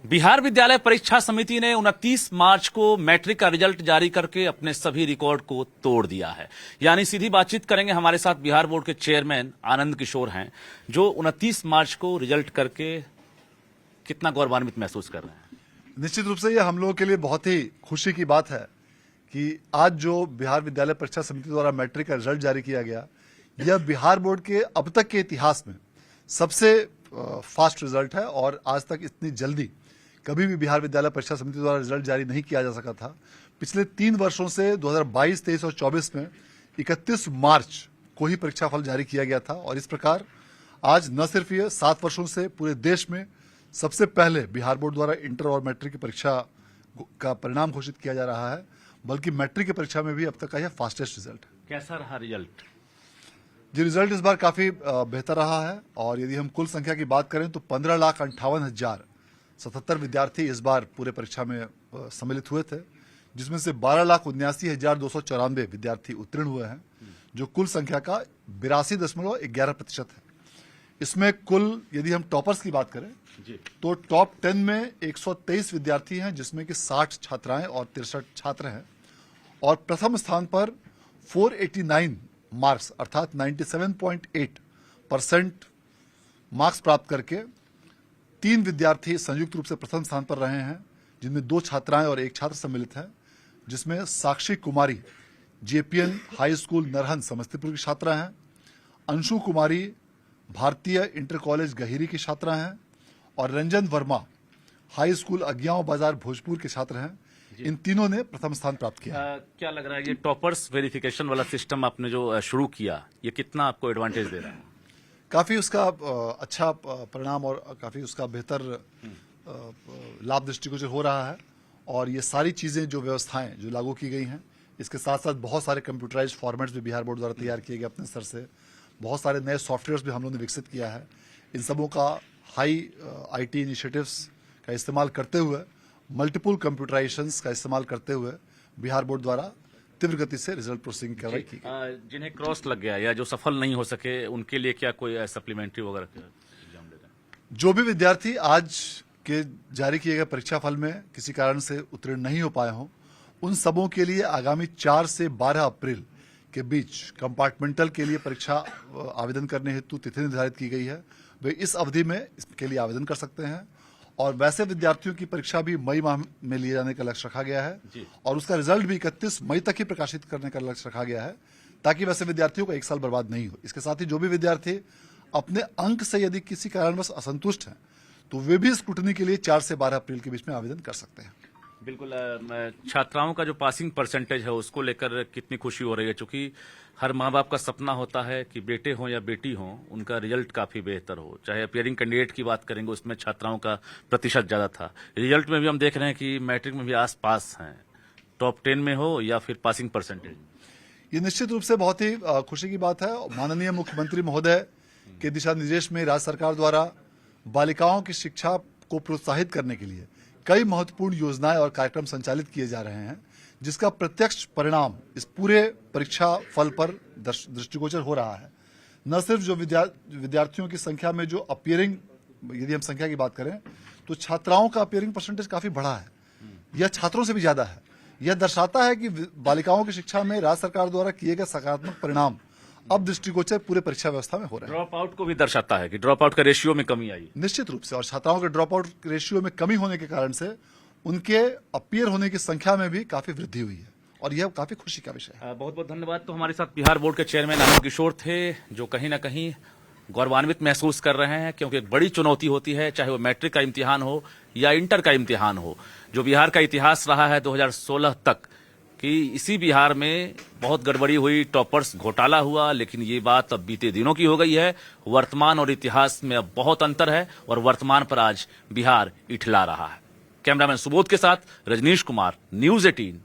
बिहार विद्यालय परीक्षा समिति ने 29 मार्च को मैट्रिक का रिजल्ट जारी करके अपने सभी रिकॉर्ड को तोड़ दिया है। यानी सीधी बातचीत करेंगे, हमारे साथ बिहार बोर्ड के चेयरमैन आनंद किशोर हैं, जो 29 मार्च को रिजल्ट करके कितना गौरवान्वित महसूस कर रहे हैं। निश्चित रूप से यह हम लोगों के लिए बहुत ही खुशी की बात है कि आज जो बिहार विद्यालय परीक्षा समिति द्वारा मैट्रिक का रिजल्ट जारी किया गया, यह बिहार बोर्ड के अब तक के इतिहास में सबसे फास्ट रिजल्ट है और आज तक इतनी जल्दी कभी भी बिहार विद्यालय परीक्षा समिति द्वारा रिजल्ट जारी नहीं किया जा सका था। पिछले 3 वर्षों से 2022, 23 और 24 में 31 मार्च को ही परीक्षा फल जारी किया गया था और इस प्रकार आज न सिर्फ ये 7 वर्षों से पूरे देश में सबसे पहले बिहार बोर्ड द्वारा इंटर और मैट्रिक की परीक्षा का परिणाम घोषित किया जा रहा है, बल्कि मैट्रिक की परीक्षा में भी अब तक का यह फास्टेस्ट रिजल्ट है। कैसा रहा रिजल्ट? जी, रिजल्ट इस बार काफी बेहतर रहा है और यदि हम कुल संख्या की बात करें तो 15,58,077 विद्यार्थी इस बार पूरे परीक्षा में सम्मिलित हुए थे, जिसमें से 12,79,294 विद्यार्थी उत्तीर्ण हुए हैं, जो कुल संख्या का 82.11% है। इसमें कुल यदि हम टॉपर्स की बात करें तो टॉप 10 में 123 विद्यार्थी हैं, जिसमें कि 60 छात्राएं और 63 छात्र हैं और प्रथम स्थान पर 489 मार्क्स अर्थात 97.8% मार्क्स प्राप्त करके 3 विद्यार्थी संयुक्त रूप से प्रथम स्थान पर रहे हैं, जिनमें 2 छात्राएं और 1 छात्र सम्मिलित हैं, जिसमें Sakshi Kumari JPN high school Narhan Samastipur की छात्रा हैं, अंशु कुमारी भारतीय इंटर कॉलेज गहिरी की छात्रा हैं और रंजन वर्मा हाई स्कूल अज्ञाओं बाजार भोजपुर के छात्र हैं। इन तीनों ने प्रथम स्थान प्राप्त किया। क्या लग रहा है ये टॉपर्स वेरिफिकेशन वाला सिस्टम आपने जो शुरू किया, ये कितना आपको एडवांटेज दे रहा है? काफी उसका अच्छा परिणाम और काफी उसका बेहतर लाभ दृष्टिगोचर हो रहा है और ये सारी चीजें जो व्यवस्थाएं जो लागू की गई हैं, इसके साथ साथ बहुत सारे कंप्यूटराइज्ड फॉर्मेट्स भी बिहार बोर्ड द्वारा तैयार किए गए अपने स्तर से, बहुत सारे नए सॉफ्टवेयर्स भी हम लोगों ने विकसित किया है। इन सबों का हाई आईटी इनिशिएटिव्स का इस्तेमाल करते हुए, मल्टीपल कंप्यूटराइजेशंस का इस्तेमाल करते हुए बिहार बोर्ड द्वारा तीव्र गति से रिजल्ट प्रोसेसिंग कार्रवाई की। जिन्हें क्रॉस लग गया या जो सफल नहीं हो सके, उनके लिए क्या कोई सप्लीमेंट्री वगैरह एग्जाम देते हैं? जो भी विद्यार्थी आज के जारी किए गए परीक्षा फल में किसी कारण से उत्तीर्ण नहीं हो पाए हों, उन सबों के लिए आगामी 4 से 12 अप्रैल के बीच कंपार्टमेंटल के लिए परीक्षा आवेदन करने हेतु तिथि निर्धारित की गई है। वे इस अवधि में इसके लिए आवेदन कर सकते हैं और वैसे विद्यार्थियों की परीक्षा भी मई माह में लिए जाने का लक्ष्य रखा गया है और उसका रिजल्ट भी 31 मई तक ही प्रकाशित करने का लक्ष्य रखा गया है, ताकि वैसे विद्यार्थियों को 1 साल बर्बाद नहीं हो। इसके साथ ही जो भी विद्यार्थी अपने अंक से यदि किसी कारणवश असंतुष्ट हैं तो वे भी स्क्रूटनी के लिए 4 से 12 अप्रैल के बीच में आवेदन कर सकते हैं। बिल्कुल। छात्राओं का जो पासिंग परसेंटेज है उसको लेकर कितनी खुशी हो रही है, क्योंकि हर माँ बाप का सपना होता है कि बेटे हों या बेटी हों, उनका रिजल्ट काफी बेहतर हो। चाहे अपीयरिंग कैंडिडेट की बात करेंगे, उसमें छात्राओं का प्रतिशत ज्यादा था। रिजल्ट में भी हम देख रहे हैं कि मैट्रिक में भी आस पास हैं, टॉप 10 में हो या फिर पासिंग परसेंटेज। ये निश्चित रूप से बहुत ही खुशी की बात है। माननीय मुख्यमंत्री महोदय के दिशा निर्देश में राज्य सरकार द्वारा बालिकाओं की शिक्षा को प्रोत्साहित करने के लिए कई महत्वपूर्ण योजनाएं और कार्यक्रम संचालित किए जा रहे हैं, जिसका प्रत्यक्ष परिणाम इस पूरे परीक्षा फल पर दृष्टिगोचर हो रहा है। न सिर्फ जो विद्यार्थियों की संख्या में जो अपीयरिंग, यदि हम संख्या की बात करें तो छात्राओं का अपीयरिंग परसेंटेज काफी बढ़ा है, यह छात्रों से भी ज्यादा है। यह दर्शाता है कि बालिकाओं की शिक्षा में राज्य सरकार द्वारा किए गए सकारात्मक परिणाम अब दृष्टिगोचर पूरे परीक्षा व्यवस्था में हो रहे हैं। ड्रॉप आउट को भी दर्शाता है कि ड्रॉप आउट का रेशियो में कमी आई। निश्चित रूप से, और छात्राओं के ड्रॉप आउट रेशियो में कमी होने के कारण से उनके अपीयर होने की संख्या में भी काफी वृद्धि हुई है और यह काफी खुशी का विषय है। बहुत बहुत धन्यवाद। तो हमारे साथ बिहार बोर्ड के चेयरमैन आनंद किशोर थे, जो कहीं ना कहीं गौरवान्वित महसूस कर रहे हैं, क्योंकि एक बड़ी चुनौती होती है, चाहे वो मैट्रिक का इम्तिहान हो या इंटर का इम्तिहान हो। जो बिहार का इतिहास रहा है 2016 तक कि इसी बिहार में बहुत गड़बड़ी हुई, टॉपर्स घोटाला हुआ, लेकिन ये बात अब बीते दिनों की हो गई है। वर्तमान और इतिहास में अब बहुत अंतर है और वर्तमान पर आज बिहार इठला रहा है। कैमरामैन सुबोध के साथ रजनीश कुमार, न्यूज़ 18